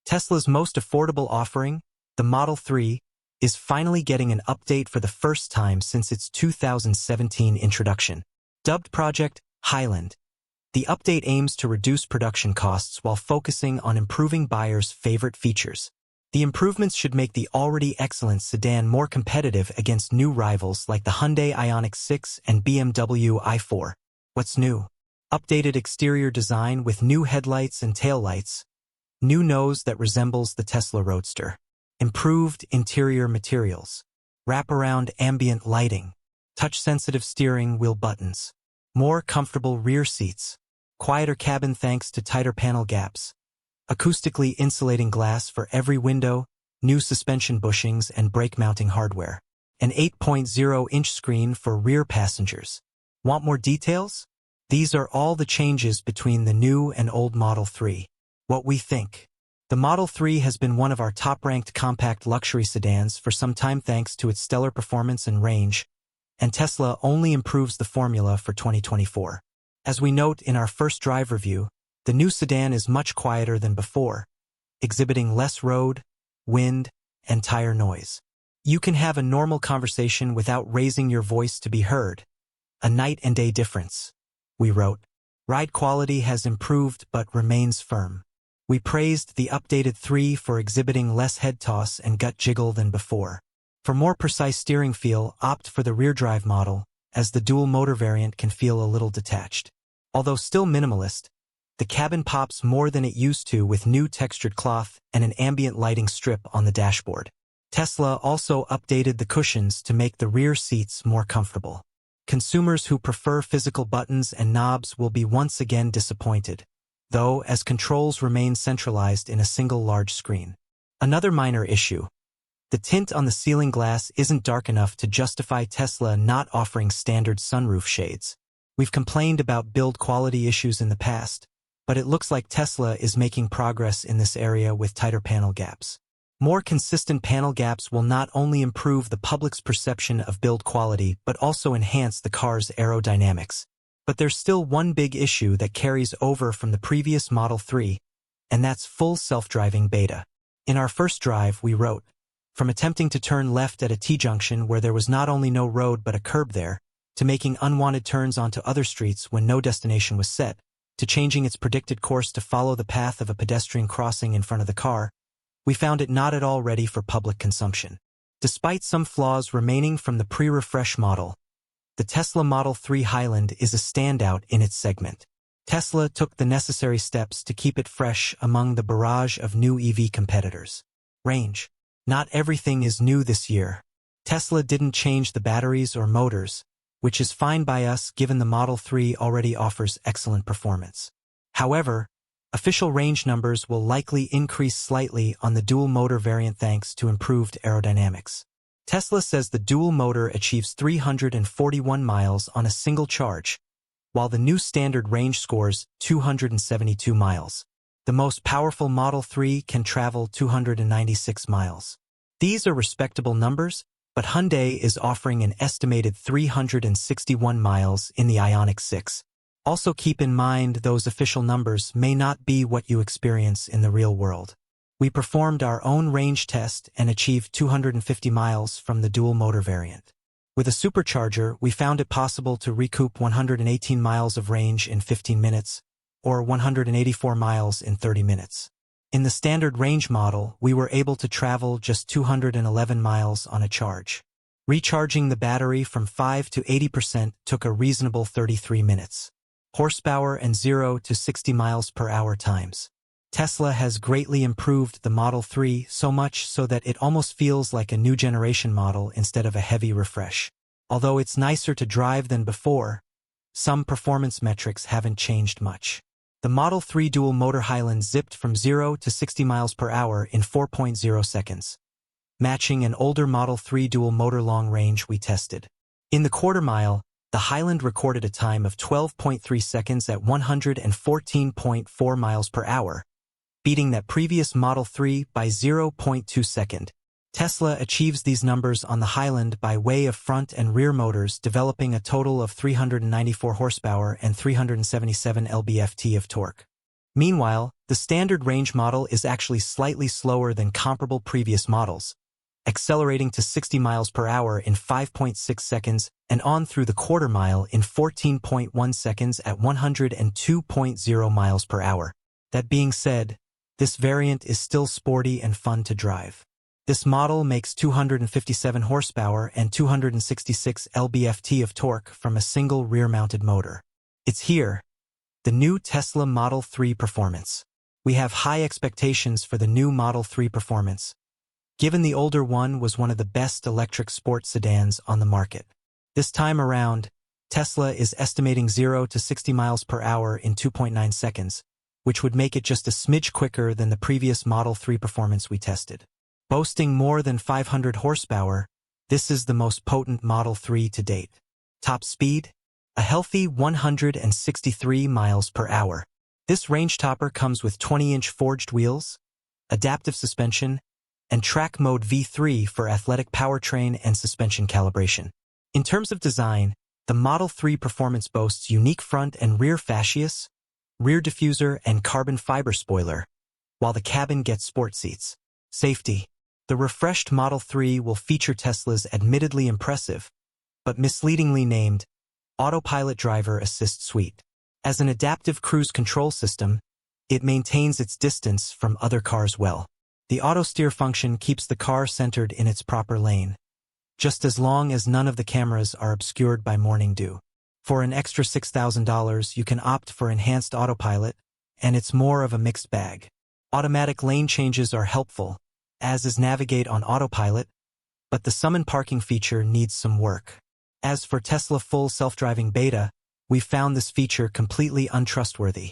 Tesla's most affordable offering, the Model 3, is finally getting an update for the first time since its 2017 introduction. Dubbed Project Highland, the update aims to reduce production costs while focusing on improving buyers' favorite features. The improvements should make the already excellent sedan more competitive against new rivals like the Hyundai Ioniq 6 and BMW i4. What's new? Updated exterior design with new headlights and taillights, new nose that resembles the Tesla Roadster, improved interior materials, wraparound ambient lighting, touch-sensitive steering wheel buttons, more comfortable rear seats, quieter cabin thanks to tighter panel gaps, acoustically insulating glass for every window, new suspension bushings and brake-mounting hardware, an 8.0-inch screen for rear passengers. Want more details? These are all the changes between the new and old Model 3. What we think. The Model 3 has been one of our top-ranked compact luxury sedans for some time thanks to its stellar performance and range, and Tesla only improves the formula for 2024. As we note in our first drive review, the new sedan is much quieter than before, exhibiting less road, wind, and tire noise. You can have a normal conversation without raising your voice to be heard. A night and day difference. We wrote, ride quality has improved but remains firm. We praised the updated 3 for exhibiting less head toss and gut jiggle than before. For more precise steering feel, opt for the rear drive model, as the dual motor variant can feel a little detached. Although still minimalist, the cabin pops more than it used to with new textured cloth and an ambient lighting strip on the dashboard. Tesla also updated the cushions to make the rear seats more comfortable. Consumers who prefer physical buttons and knobs will be once again disappointed, though, as controls remain centralized in a single large screen. Another minor issue. The tint on the ceiling glass isn't dark enough to justify Tesla not offering standard sunroof shades. We've complained about build quality issues in the past, but it looks like Tesla is making progress in this area with tighter panel gaps. More consistent panel gaps will not only improve the public's perception of build quality but also enhance the car's aerodynamics. But there's still one big issue that carries over from the previous Model 3, and that's full self-driving beta. In our first drive, we wrote, from attempting to turn left at a T-junction where there was not only no road but a curb there, to making unwanted turns onto other streets when no destination was set, to changing its predicted course to follow the path of a pedestrian crossing in front of the car, we found it not at all ready for public consumption. Despite some flaws remaining from the pre-refresh model, the Tesla Model 3 Highland is a standout in its segment. Tesla took the necessary steps to keep it fresh among the barrage of new EV competitors. Range. Not everything is new this year. Tesla didn't change the batteries or motors, which is fine by us given the Model 3 already offers excellent performance. However, official range numbers will likely increase slightly on the dual motor variant thanks to improved aerodynamics. Tesla says the dual motor achieves 341 miles on a single charge, while the new standard range scores 272 miles. The most powerful Model 3 can travel 296 miles. These are respectable numbers, but Hyundai is offering an estimated 361 miles in the Ioniq 6. Also keep in mind those official numbers may not be what you experience in the real world. We performed our own range test and achieved 250 miles from the dual motor variant. With a supercharger, we found it possible to recoup 118 miles of range in 15 minutes, or 184 miles in 30 minutes. In the standard range model, we were able to travel just 211 miles on a charge. Recharging the battery from 5 to 80% took a reasonable 33 minutes. Horsepower and 0 to 60 miles per hour times. Tesla has greatly improved the Model 3 so much so that it almost feels like a new generation model instead of a heavy refresh. Although it's nicer to drive than before, some performance metrics haven't changed much. The Model 3 dual motor Highland zipped from 0 to 60 miles per hour in 4.0 seconds, matching an older Model 3 dual motor long range we tested. In the quarter mile, the Highland recorded a time of 12.3 seconds at 114.4 miles per hour, beating that previous Model 3 by 0.2 seconds. Tesla achieves these numbers on the Highland by way of front and rear motors, developing a total of 394 horsepower and 377 lb-ft of torque. Meanwhile, the the standard range model is actually slightly slower than comparable previous models, accelerating to 60 miles per hour in 5.6 seconds and on through the quarter mile in 14.1 seconds at 102.0 miles per hour. That being said, this variant is still sporty and fun to drive. This model makes 257 horsepower and 266 lb-ft of torque from a single rear-mounted motor. It's here, the new Tesla Model 3 Performance. We have high expectations for the new Model 3 Performance, given the older one was one of the best electric sports sedans on the market. This time around, Tesla is estimating 0 to 60 miles per hour in 2.9 seconds, which would make it just a smidge quicker than the previous Model 3 Performance we tested. Boasting more than 500 horsepower, this is the most potent Model 3 to date. Top speed? A healthy 163 miles per hour. This range topper comes with 20-inch forged wheels, adaptive suspension, and Track Mode V3 for athletic powertrain and suspension calibration. In terms of design, the Model 3 Performance boasts unique front and rear fascias, rear diffuser, and carbon fiber spoiler, while the cabin gets sport seats. Safety. The refreshed Model 3 will feature Tesla's admittedly impressive, but misleadingly named, Autopilot Driver Assist Suite. As an adaptive cruise control system, it maintains its distance from other cars well. The auto-steer function keeps the car centered in its proper lane, just as long as none of the cameras are obscured by morning dew. For an extra $6,000, you can opt for enhanced autopilot, and it's more of a mixed bag. Automatic lane changes are helpful, as is navigate on autopilot, but the summon parking feature needs some work. As for Tesla full self-driving beta, we found this feature completely untrustworthy,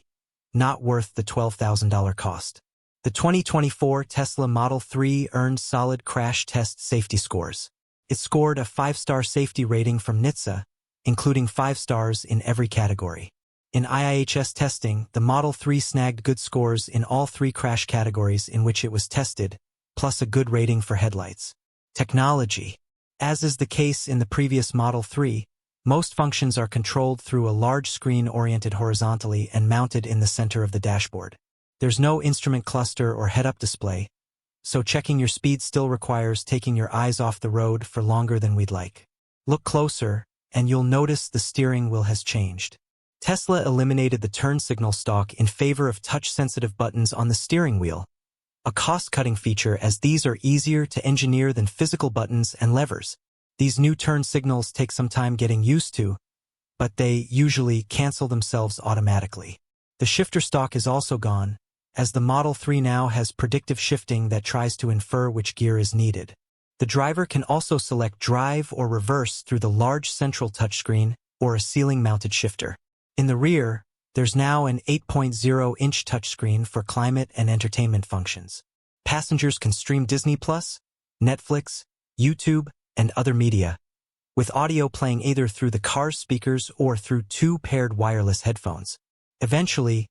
not worth the $12,000 cost. The 2024 Tesla Model 3 earned solid crash test safety scores. It scored a 5-star safety rating from NHTSA, including 5 stars in every category. In IIHS testing, the Model 3 snagged good scores in all 3 crash categories in which it was tested, plus a good rating for headlights. Technology. As is the case in the previous Model 3, most functions are controlled through a large screen oriented horizontally and mounted in the center of the dashboard. There's no instrument cluster or head-up display, so checking your speed still requires taking your eyes off the road for longer than we'd like. Look closer, and you'll notice the steering wheel has changed. Tesla eliminated the turn signal stalk in favor of touch-sensitive buttons on the steering wheel, a cost-cutting feature as these are easier to engineer than physical buttons and levers. These new turn signals take some time getting used to, but they usually cancel themselves automatically. The shifter stalk is also gone, as the Model 3 now has predictive shifting that tries to infer which gear is needed. The driver can also select drive or reverse through the large central touchscreen or a ceiling-mounted shifter. In the rear, there's now an 8.0-inch touchscreen for climate and entertainment functions. Passengers can stream Disney+, Netflix, YouTube, and other media, with audio playing either through the car's speakers or through 2 paired wireless headphones. Eventually,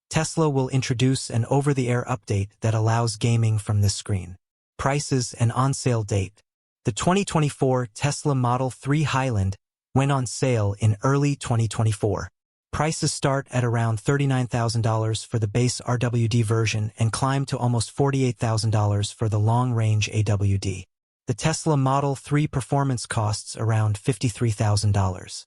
Tesla will introduce an over-the-air update that allows gaming from this screen. Prices and on-sale date. The 2024 Tesla Model 3 Highland went on sale in early 2024. Prices start at around $39,000 for the base RWD version and climb to almost $48,000 for the long-range AWD. The Tesla Model 3 Performance costs around $53,000.